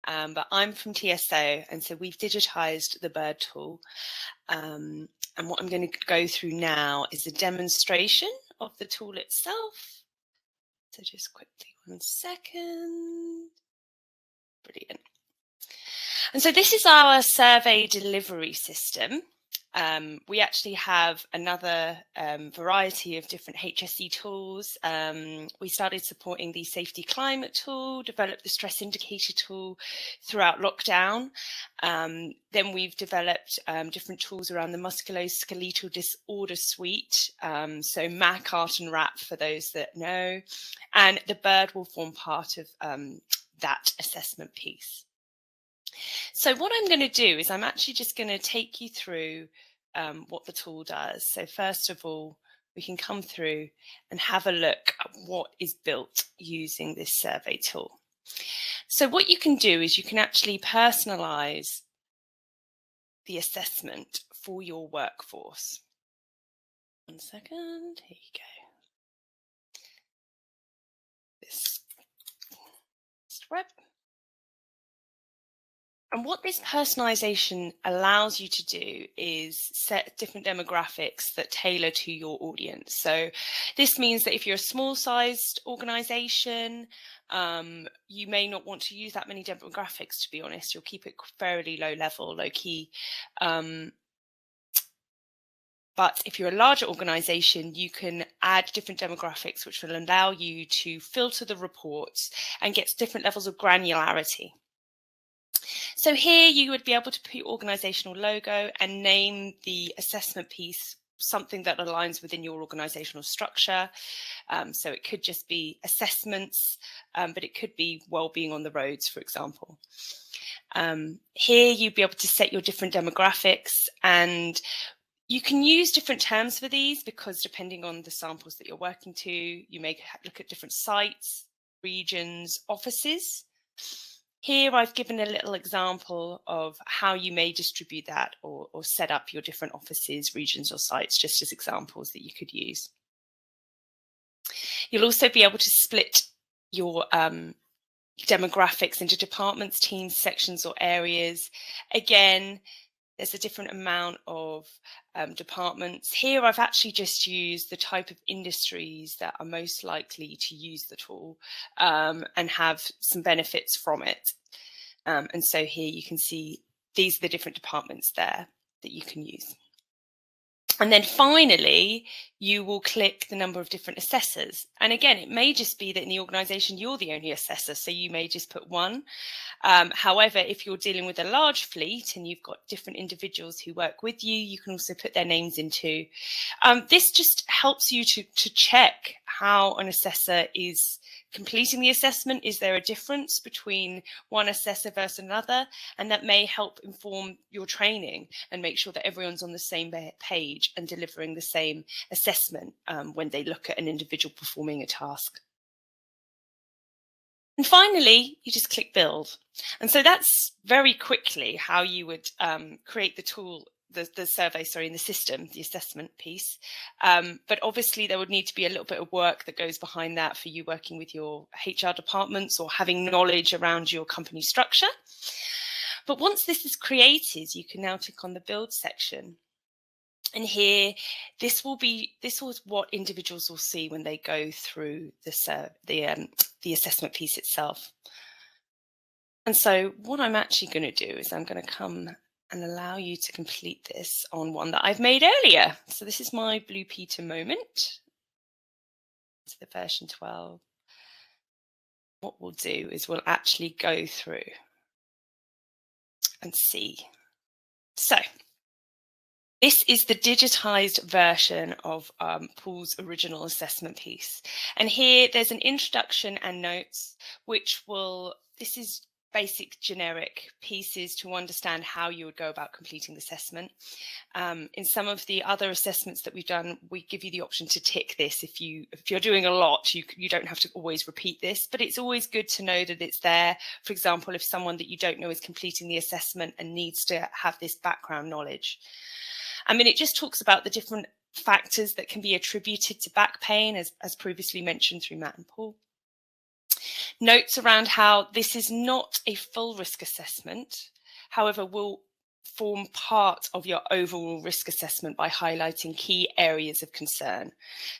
but I'm from TSO, and so we've digitized the bird tool. And what I'm going to go through now is a demonstration of the tool itself. So just quickly, 1 second. Brilliant. And so this is our survey delivery system. We actually have another variety of different HSE tools. We started supporting the safety climate tool, developed the stress indicator tool throughout lockdown. Then we've developed different tools around the musculoskeletal disorder suite. So MAC, ART and RAP for those that know, and the bird will form part of that assessment piece. So what I'm going to do is I'm actually just going to take you through what the tool does. So first of all, we can come through and have a look at what is built using this survey tool. So what you can do is you can actually personalize the assessment for your workforce. 1 second, here you go. This web. And what this personalization allows you to do is set different demographics that tailor to your audience. So this means that if you're a small sized organization, you may not want to use that many demographics, to be honest. You'll keep it fairly low level, low key. But if you're a larger organization, you can add different demographics, which will allow you to filter the reports and get different levels of granularity. So here you would be able to put your organizational logo and name the assessment piece something that aligns within your organizational structure. So it could just be assessments, but it could be well-being on the roads, for example. Here you'd be able to set your different demographics, and you can use different terms for these because depending on the samples that you're working to, you may look at different sites, regions, offices. Here I've given a little example of how you may distribute that or set up your different offices, regions or sites, just as examples that you could use. You'll also be able to split your demographics into departments, teams, sections or areas. Again, there's a different amount of departments. Here I've actually just used the type of industries that are most likely to use the tool and have some benefits from it. And so here you can see these are the different departments there that you can use. And then finally, you will click the number of different assessors. And again, it may just be that in the organization, you're the only assessor, so you may just put one. However, if you're dealing with a large fleet and you've got different individuals who work with you, you can also put their names in too. This just helps you to check how an assessor is completing the assessment. Is there a difference between one assessor versus another? And that may help inform your training and make sure that everyone's on the same page and delivering the same assessment when they look at an individual performing a task. And finally, you just click build. And so that's very quickly how you would create the tool, the survey, in the system, the assessment piece. But obviously there would need to be a little bit of work that goes behind that for you working with your HR departments or having knowledge around your company structure. But once this is created, you can now click on the build section. And here, this was what individuals will see when they go through the assessment piece itself. And so what I'm actually going to do is I'm going to come and allow you to complete this on one that I've made earlier. So this is my Blue Peter moment. It's the version 12. What we'll do is we'll actually go through and see. So this is the digitized version of Paul's original assessment piece. And here there's an introduction and notes, this is basic generic pieces to understand how you would go about completing the assessment. In some of the other assessments that we've done, we give you the option to tick this. If you're doing a lot, you don't have to always repeat this, but it's always good to know that it's there. For example, if someone that you don't know is completing the assessment and needs to have this background knowledge. I mean, it just talks about the different factors that can be attributed to back pain, as previously mentioned through Matt and Paul. Notes around how this is not a full risk assessment, however, will form part of your overall risk assessment by highlighting key areas of concern.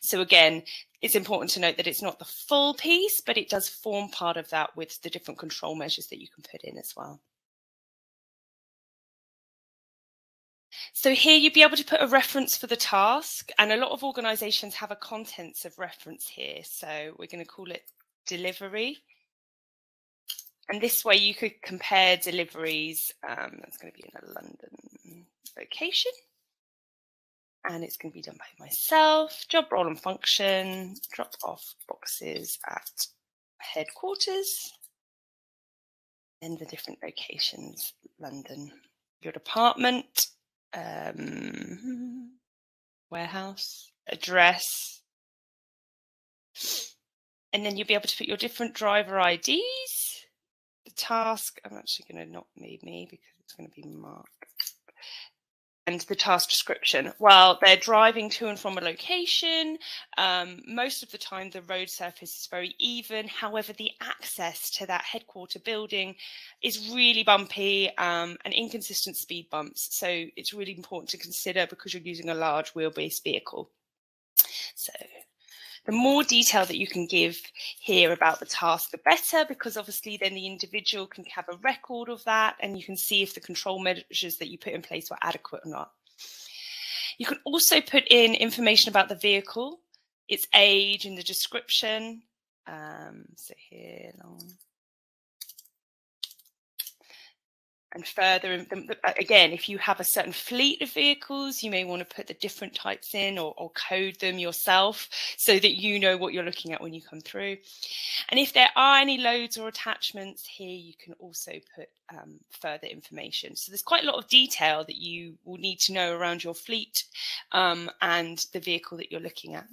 So again, it's important to note that it's not the full piece, but it does form part of that with the different control measures that you can put in as well. So here you'd be able to put a reference for the task, and a lot of organisations have a contents of reference here. So we're going to call it delivery. And this way you could compare deliveries. That's going to be in a London location. And it's going to be done by myself. Job role and function, drop off boxes at headquarters. And the different locations, London, your department, warehouse, address. And then you'll be able to put your different driver IDs. The task, I'm actually going to not need me because it's going to be Mark. And the task description. Well, they're driving to and from a location. Most of the time, the road surface is very even. However, the access to that headquarter building is really bumpy and inconsistent speed bumps. So it's really important to consider because you're using a large wheelbase vehicle. So the more detail that you can give here about the task, the better, because obviously then the individual can have a record of that and you can see if the control measures that you put in place were adequate or not. You can also put in information about the vehicle, its age in the description. So here, and further, again, if you have a certain fleet of vehicles, you may want to put the different types in or code them yourself so that you know what you're looking at when you come through. And if there are any loads or attachments here, you can also put further information. So there's quite a lot of detail that you will need to know around your fleet and the vehicle that you're looking at.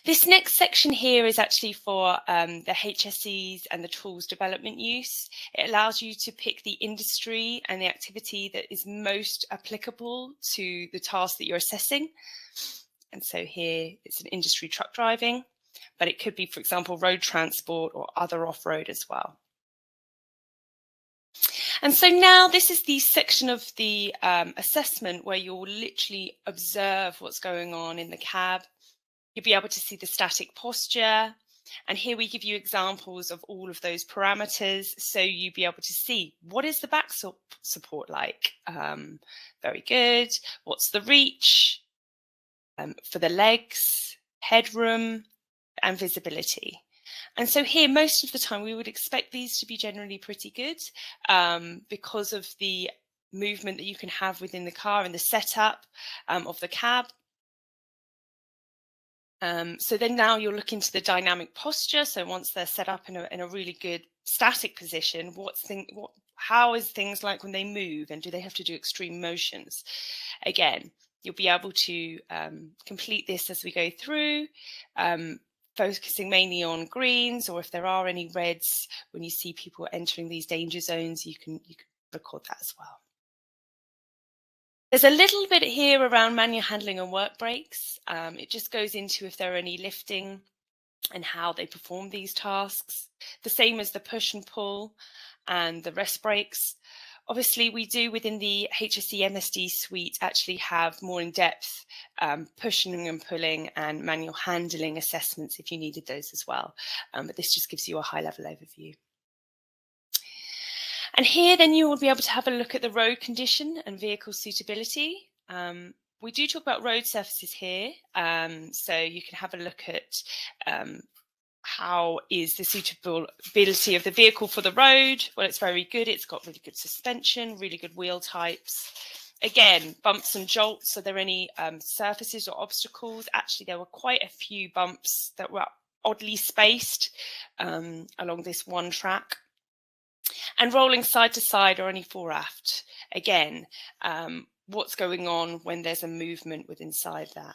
This next section here is actually for the HSEs and the tools development use. It allows you to pick the industry and the activity that is most applicable to the task that you're assessing. And so here it's an industry truck driving, but it could be, for example, road transport or other off-road as well. And so now this is the section of the assessment where you'll literally observe what's going on in the cab. You'll be able to see the static posture. And here we give you examples of all of those parameters. So you'll be able to see what is the back support like? Very good. What's the reach? For the legs, headroom, and visibility. And so here, most of the time, we would expect these to be generally pretty good because of the movement that you can have within the car and the setup of the cab. So then now you'll look into the dynamic posture. So once they're set up in a really good static position, how is things like when they move, and do they have to do extreme motions? Again, you'll be able to complete this as we go through, focusing mainly on greens, or if there are any reds, when you see people entering these danger zones, you can record that as well. There's a little bit here around manual handling and work breaks. It just goes into if there are any lifting and how they perform these tasks. The same as the push and pull and the rest breaks. Obviously, we do within the HSE MSD suite actually have more in-depth pushing and pulling and manual handling assessments if you needed those as well. But this just gives you a high-level overview. And here then you will be able to have a look at the road condition and vehicle suitability. We do talk about road surfaces here, so you can have a look at how is the suitability of the vehicle for the road. Well, it's very good. It's got really good suspension, really good wheel types. Again, bumps and jolts. Are there any surfaces or obstacles? Actually, there were quite a few bumps that were oddly spaced along this one track. And rolling side to side or any fore aft. Again, what's going on when there's a movement within inside that?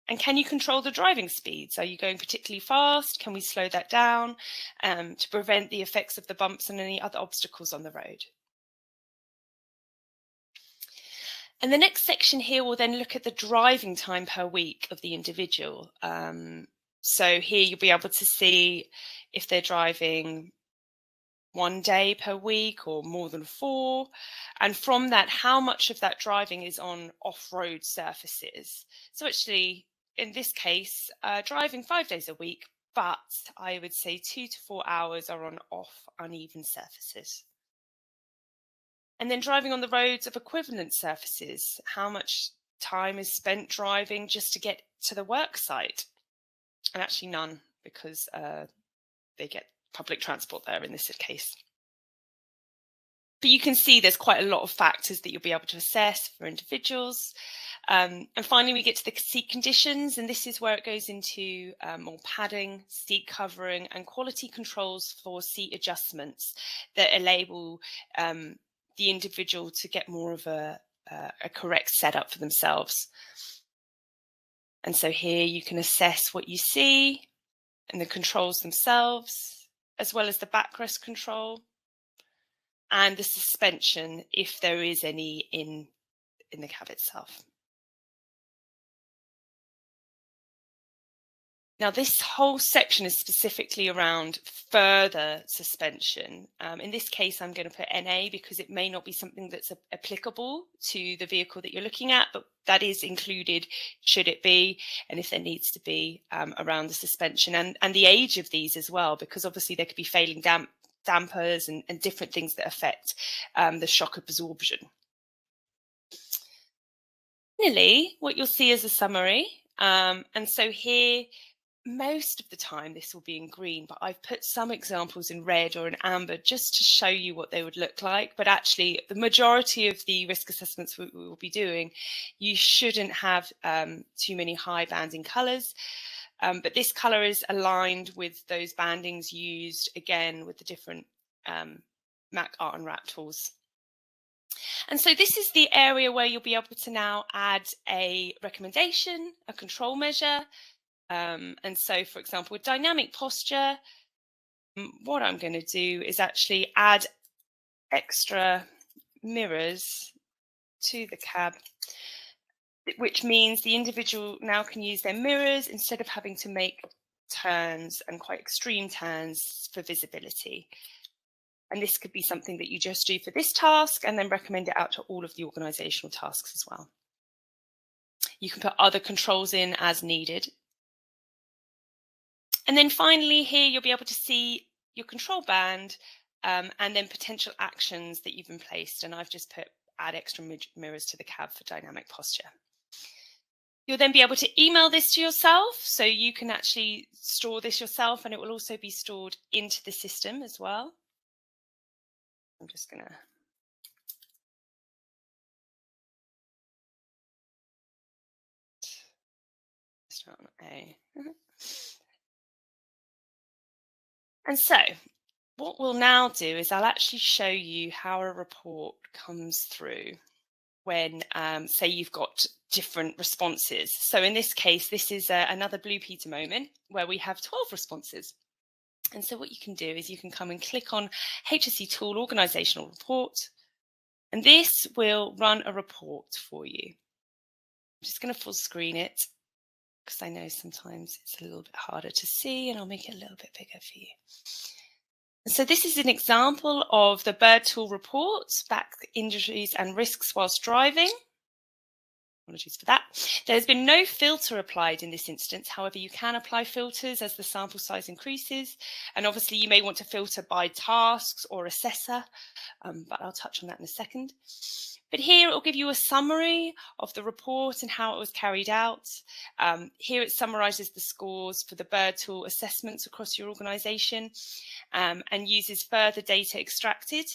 And can you control the driving speeds? Are you going particularly fast? Can we slow that down to prevent the effects of the bumps and any other obstacles on the road? And the next section here will then look at the driving time per week of the individual. So here you'll be able to see if they're driving 1 day per week or more than 4. And from that, how much of that driving is on off-road surfaces. So actually, in this case, driving 5 days a week, but I would say 2 to 4 hours are on off uneven surfaces. And then driving on the roads of equivalent surfaces, how much time is spent driving just to get to the work site? And actually none, because they get public transport there in this case. But you can see there's quite a lot of factors that you'll be able to assess for individuals. And finally, we get to the seat conditions, and this is where it goes into more padding, seat covering, and quality controls for seat adjustments that enable the individual to get more of a correct setup for themselves. And so here you can assess what you see and the controls themselves, as well as the backrest control and the suspension, if there is any in the cab itself. Now, this whole section is specifically around further suspension. In this case, I'm going to put NA because it may not be something that's applicable to the vehicle that you're looking at, but that is included should it be, and if there needs to be, around the suspension and the age of these as well, because obviously there could be failing dampers and different things that affect the shock absorption. Finally, what you'll see is a summary. And so here, most of the time this will be in green, but I've put some examples in red or in amber just to show you what they would look like. But actually, the majority of the risk assessments we will be doing, you shouldn't have too many high banding colours. But this colour is aligned with those bandings used, again, with the different MAC art and wrap tools. And so this is the area where you'll be able to now add a recommendation, a control measure. And so, for example, with dynamic posture, what I'm going to do is actually add extra mirrors to the cab, which means the individual now can use their mirrors instead of having to make turns and quite extreme turns for visibility. And this could be something that you just do for this task and then recommend it out to all of the organizational tasks as well. You can put other controls in as needed. And then finally here, you'll be able to see your control band and then potential actions that you've been placed. And I've just put add extra mirrors to the cab for dynamic posture. You'll then be able to email this to yourself. So you can actually store this yourself, and it will also be stored into the system as well. I'm just going to start on A. And so what we'll now do is I'll actually show you how a report comes through when, say, you've got different responses. So in this case, this is another Blue Peter moment where we have 12 responses. And so what you can do is you can come and click on HSE Tool Organizational Report, and this will run a report for you. I'm just going to full screen it because I know sometimes it's a little bit harder to see, and I'll make it a little bit bigger for you. So this is an example of the Bird Tool reports, back injuries and risks whilst driving. Apologies for that. There's been no filter applied in this instance. However, you can apply filters as the sample size increases. And obviously you may want to filter by tasks or assessor, but I'll touch on that in a second. But here it will give you a summary of the report and how it was carried out. Here it summarises the scores for the Bird Tool assessments across your organisation and uses further data extracted.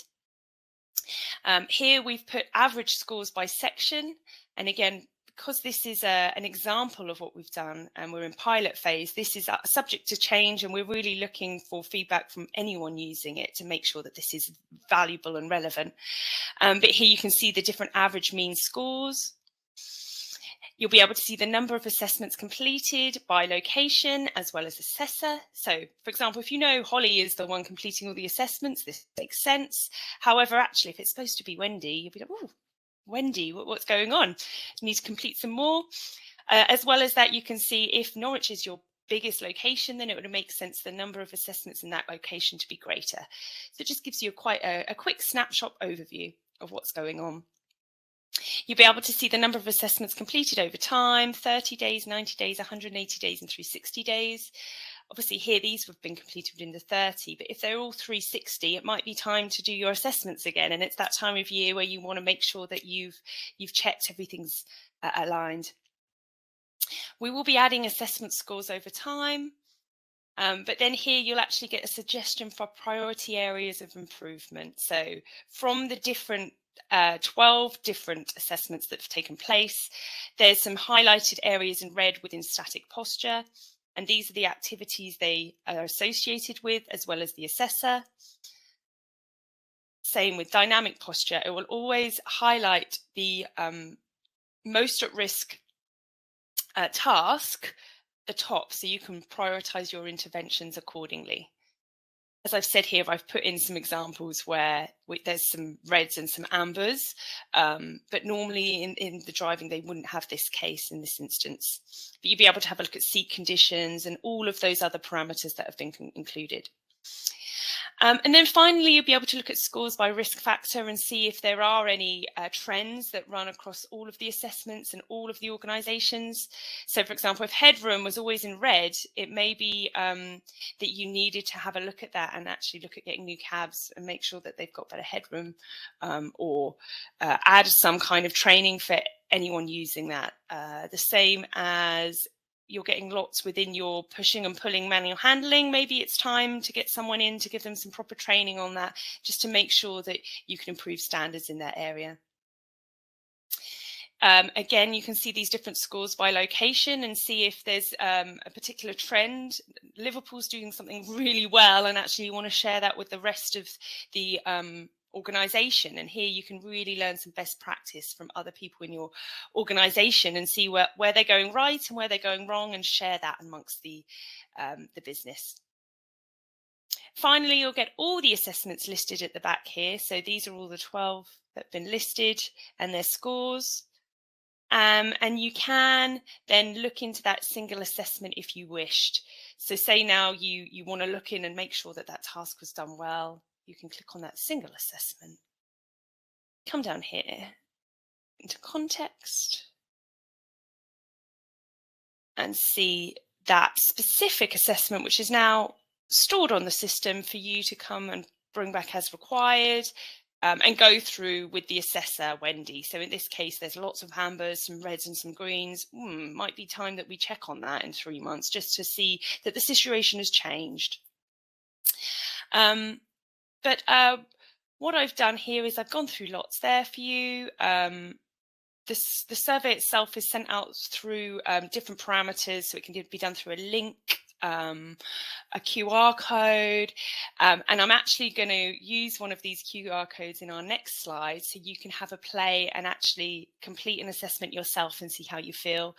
Here we've put average scores by section. And again, because this is an example of what we've done and we're in pilot phase, this is subject to change, and we're really looking for feedback from anyone using it to make sure that this is valuable and relevant. But here you can see the different average mean scores. You'll be able to see the number of assessments completed by location as well as assessor. So, for example, if you know Holly is the one completing all the assessments, this makes sense. However, actually, if it's supposed to be Wendy, you'll be like, oh, Wendy, what's going on? You need to complete some more. As well as that, you can see if Norwich is your biggest location, then it would make sense the number of assessments in that location to be greater. So it just gives you quite a quick snapshot overview of what's going on. You'll be able to see the number of assessments completed over time, 30 days, 90 days, 180 days, and 360 days. Obviously here these have been completed within the 30, but if they're all 360, it might be time to do your assessments again. And it's that time of year where you want to make sure that you've checked everything's aligned. We will be adding assessment scores over time, but then here you'll actually get a suggestion for priority areas of improvement. So from the different 12 different assessments that have taken place, there's some highlighted areas in red within static posture, and these are the activities they are associated with, as well as the assessor. Same with dynamic posture. It will always highlight the most at risk task the top, so you can prioritize your interventions accordingly. As I've said here, I've put in some examples where there's some reds and some ambers, but normally in the driving they wouldn't have this case in this instance. But you'll be able to have a look at seat conditions and all of those other parameters that have been included. And then finally, you'll be able to look at scores by risk factor and see if there are any trends that run across all of the assessments and all of the organisations. So, for example, if headroom was always in red, it may be that you needed to have a look at that and actually look at getting new cabs and make sure that they've got better headroom, or add some kind of training for anyone using that. The same as you're getting lots within your pushing and pulling manual handling. Maybe it's time to get someone in to give them some proper training on that, just to make sure that you can improve standards in that area. Again, you can see these different scores by location and see if there's a particular trend. Liverpool's doing something really well, and actually you want to share that with the rest of the organization, and here you can really learn some best practice from other people in your organization and see where they're going right and where they're going wrong, and share that amongst the business. Finally, you'll get all the assessments listed at the back here. So these are all the 12 that have been listed and their scores. And you can then look into that single assessment if you wished. So say now you want to look in and make sure that that task was done well. You can click on that single assessment, come down here into context, and see that specific assessment, which is now stored on the system for you to come and bring back as required, and go through with the assessor, Wendy. So in this case, there's lots of ambers, some reds and some greens. Might be time that we check on that in 3 months, just to see that the situation has changed. But what I've done here is I've gone through lots there for you. The survey itself is sent out through different parameters, so it can be done through a link, a QR code, and I'm actually going to use one of these QR codes in our next slide, so you can have a play and actually complete an assessment yourself and see how you feel.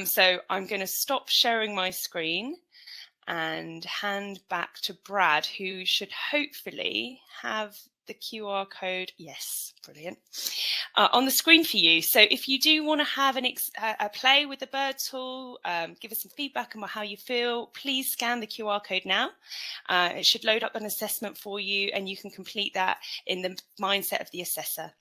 So I'm going to stop sharing my screen and hand back to Brad, who should hopefully have the QR code. Yes, brilliant. On the screen for you. So if you do want to have a play with the bird tool, give us some feedback on how you feel, please scan the QR code now. It should load up an assessment for you, and you can complete that in the mindset of the assessor.